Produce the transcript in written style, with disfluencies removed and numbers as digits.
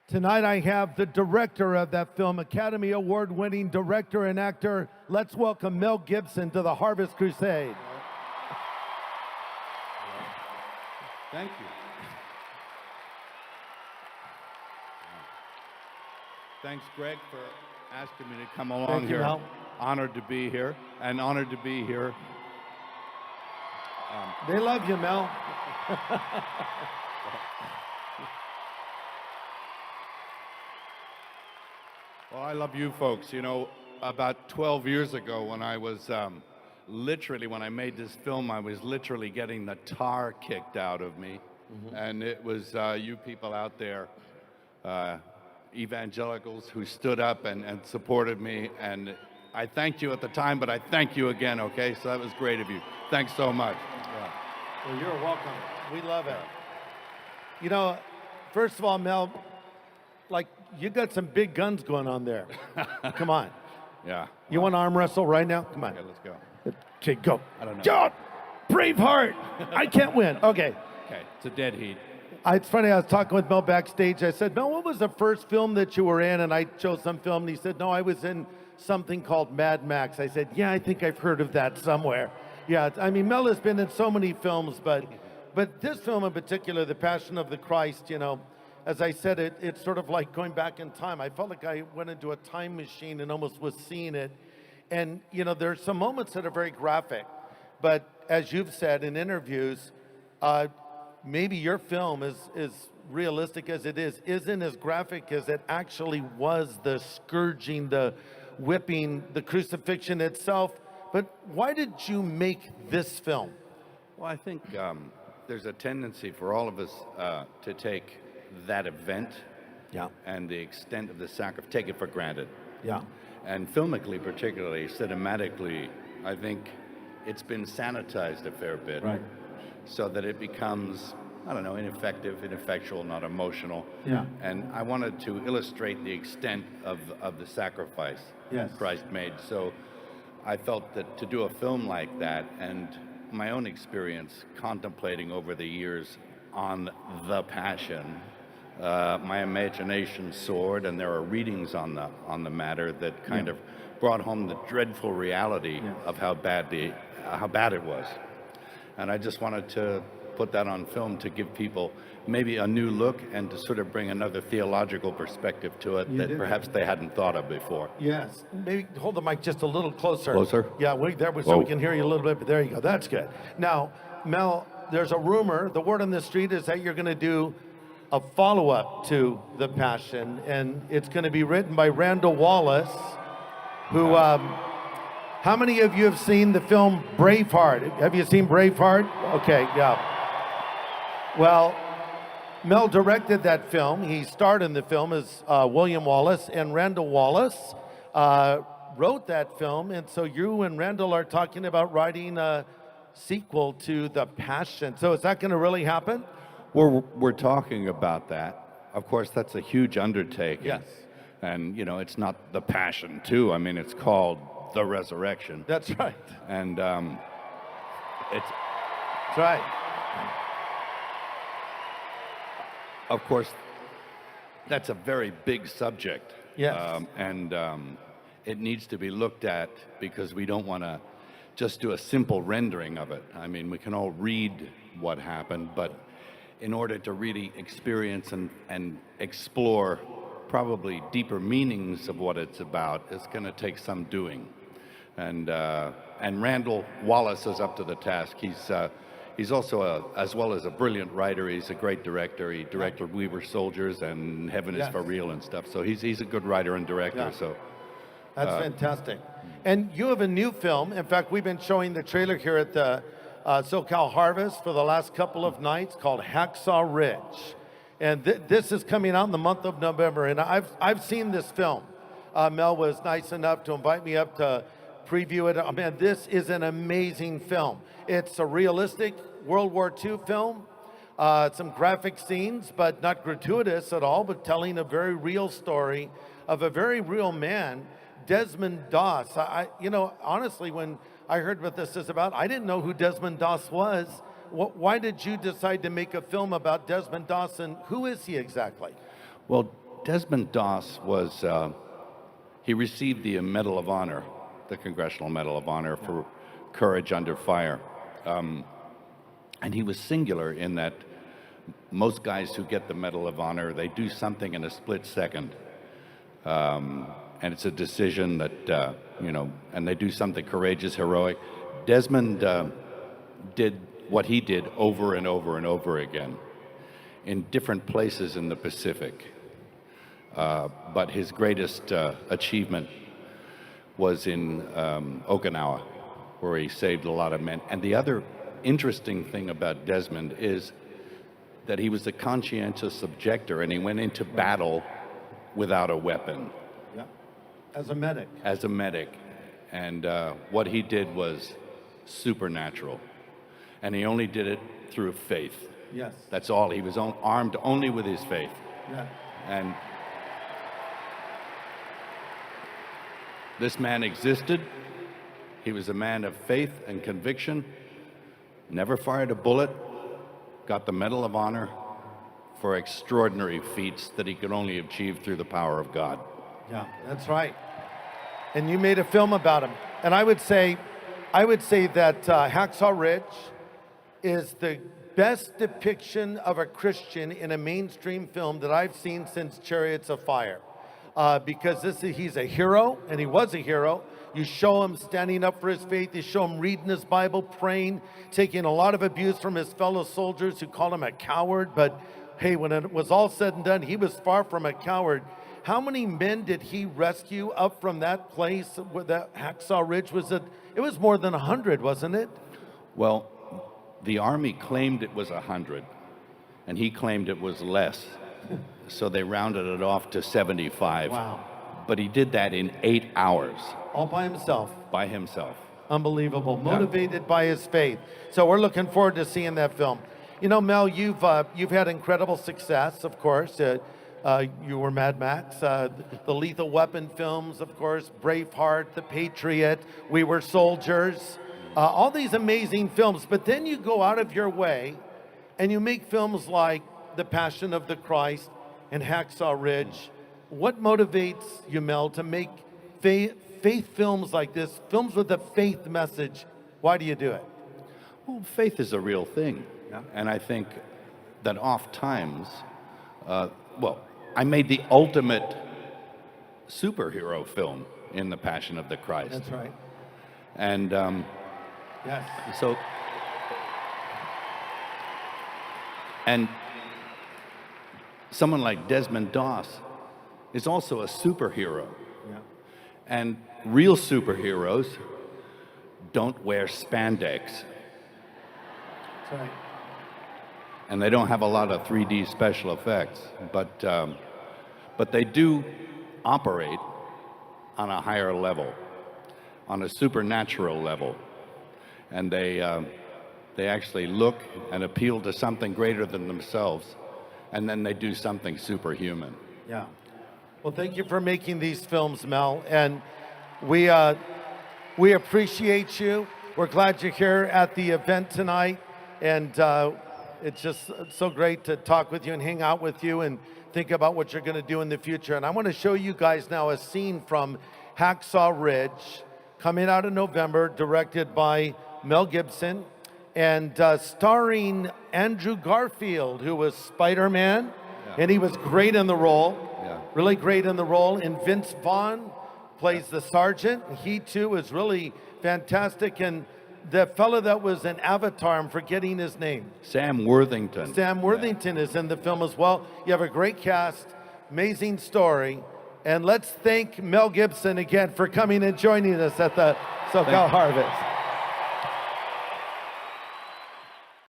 Tonight I have the director of that film, Academy Award-winning director and actor. Let's welcome Mel Gibson to the Harvest Crusade. Thank you. Thanks, Greg, for asking me to come along Thank you, here. Mel. Honored to be here, and honored to be here. They love you, Mel. Well, I love you folks. You know, about 12 years ago when I was when I made this film, I was literally getting the tar kicked out of me. And it was you people out there, evangelicals, who stood up and supported me. And I thanked you at the time, but I thank you again, okay? So that was great of you. Thanks so much. Yeah. Well, you're welcome. We love it. You know, first of all, Mel, like, you got some big guns going on there. Come on. Yeah. You want to arm wrestle right now? Come on. Okay, let's go. Okay, go. I don't know. John, Braveheart. I can't win. Okay. Okay, it's a dead heat. It's funny, I was talking with Mel backstage. I said, Mel, what was the first film that you were in? And I chose some film, and he said, no, I was in something called Mad Max. I said, yeah, I think I've heard of that somewhere. Yeah, I mean, Mel has been in so many films, but this film in particular, The Passion of the Christ, you know, as I said, it's sort of like going back in time. I felt like I went into a time machine and almost was seeing it. And, you know, there's some moments that are very graphic, but as you've said in interviews, maybe your film is realistic as it isn't as graphic as it actually was, the scourging, the whipping, the crucifixion itself. But why did you make this film? Well, I think there's a tendency for all of us to take that event and the extent of the sacrifice, take it for granted. Yeah. And filmically, particularly, cinematically, I think it's been sanitized a fair bit. Right. So that it becomes, I don't know, ineffectual, not emotional. Yeah. And I wanted to illustrate the extent of the sacrifice Christ made. So I felt that to do a film like that, and my own experience contemplating over the years on the Passion, my imagination soared, and there are readings on the matter that kind of brought home the dreadful reality of how bad it was. And I just wanted to put that on film to give people maybe a new look and to sort of bring another theological perspective to it that perhaps they hadn't thought of before. Yes. Maybe hold the mic just a little closer. Closer? Yeah, so we can hear you a little bit. But there you go. That's good. Now, Mel, there's a rumor. The word on the street is that you're going to do a follow-up to The Passion, and it's going to be written by Randall Wallace, who, how many of you have seen the film Braveheart? Have you seen Braveheart? Okay, yeah. Well, Mel directed that film. He starred in the film as William Wallace, and Randall Wallace wrote that film, and so you and Randall are talking about writing a sequel to The Passion. So is that going to really happen? We're talking about that. Of course, that's a huge undertaking. Yes. And, you know, it's not The Passion 2. I mean, it's called The Resurrection. That's right. And That's right. of course, that's a very big subject. Yes. It needs to be looked at because we don't want to just do a simple rendering of it. I mean, we can all read what happened, but in order to really experience and explore probably deeper meanings of what it's about, it's going to take some doing. And Randall Wallace is up to the task. He's also, as well as a brilliant writer, he's a great director. He directed We Were Soldiers and Heaven is for Real and stuff. So he's a good writer and director. Yeah. So that's fantastic. And you have a new film. In fact, we've been showing the trailer here at the SoCal Harvest for the last couple of nights, called Hacksaw Ridge. And this is coming out in the month of November. And I've seen this film. Mel was nice enough to invite me up to preview it. Oh, man, this is an amazing film. It's a realistic World War II film. Some graphic scenes, but not gratuitous at all, but telling a very real story of a very real man, Desmond Doss. You know, honestly, when I heard what this is about, I didn't know who Desmond Doss was. Why did you decide to make a film about Desmond Doss, and who is he exactly? Well, Desmond Doss was, he received the Medal of Honor, the Congressional Medal of Honor for courage under fire. And he was singular in that most guys who get the Medal of Honor, they do something in a split second. And it's a decision that, and they do something courageous, heroic. Desmond did what he did over and over and over again in different places in the Pacific. But his greatest achievement was in Okinawa, where he saved a lot of men. And the other interesting thing about Desmond is that he was a conscientious objector, and he went into battle without a weapon. Yeah. As a medic. As a medic. And what he did was supernatural. And he only did it through faith. Yes. That's all. He was armed only with his faith. Yeah. And this man existed. He was a man of faith and conviction, never fired a bullet, got the Medal of Honor for extraordinary feats that he could only achieve through the power of God. Yeah, that's right. And you made a film about him. And I would say that Hacksaw Ridge is the best depiction of a Christian in a mainstream film that I've seen since Chariots of Fire. Because he's a hero, and he was a hero. You show him standing up for his faith. You show him reading his Bible, praying, taking a lot of abuse from his fellow soldiers who called him a coward. But hey, when it was all said and done, he was far from a coward. How many men did he rescue up from that place where that Hacksaw Ridge was? It was more than 100, wasn't it? Well, the Army claimed it was 100, and he claimed it was less. So they rounded it off to 75. Wow. But he did that in 8 hours. All by himself. By himself. Unbelievable. Motivated by his faith. So we're looking forward to seeing that film. You know, Mel, you've had incredible success, of course. You were Mad Max, the Lethal Weapon films, of course, Braveheart, The Patriot, We Were Soldiers, all these amazing films. But then you go out of your way and you make films like The Passion of the Christ and Hacksaw Ridge. What motivates you, Mel, to make faith films like this, films with a faith message? Why do you do it? Well, faith is a real thing. Yeah. And I think that oft times, I made the ultimate superhero film in The Passion of the Christ. That's right. And yes. So, and someone like Desmond Doss is also a superhero. Yeah. And real superheroes don't wear spandex. That's right. And they don't have a lot of 3D special effects, but they do operate on a higher level, on a supernatural level, and they actually look and appeal to something greater than themselves, and then they do something superhuman. Yeah. Well, thank you for making these films, Mel, and we appreciate you. We're glad you're here at the event tonight, and it's just so great to talk with you and hang out with you and think about what you're going to do in the future. And I want to show you guys now a scene from Hacksaw Ridge, coming out in November, directed by Mel Gibson, and starring Andrew Garfield, who was Spider-Man, and he was great in the role, really great in the role. And Vince Vaughn plays the sergeant. He, too, is really fantastic. And the fellow that was in Avatar, I'm forgetting his name. Sam Worthington. Sam Worthington is in the film as well. You have a great cast, amazing story. And let's thank Mel Gibson again for coming and joining us at the SoCal Harvest.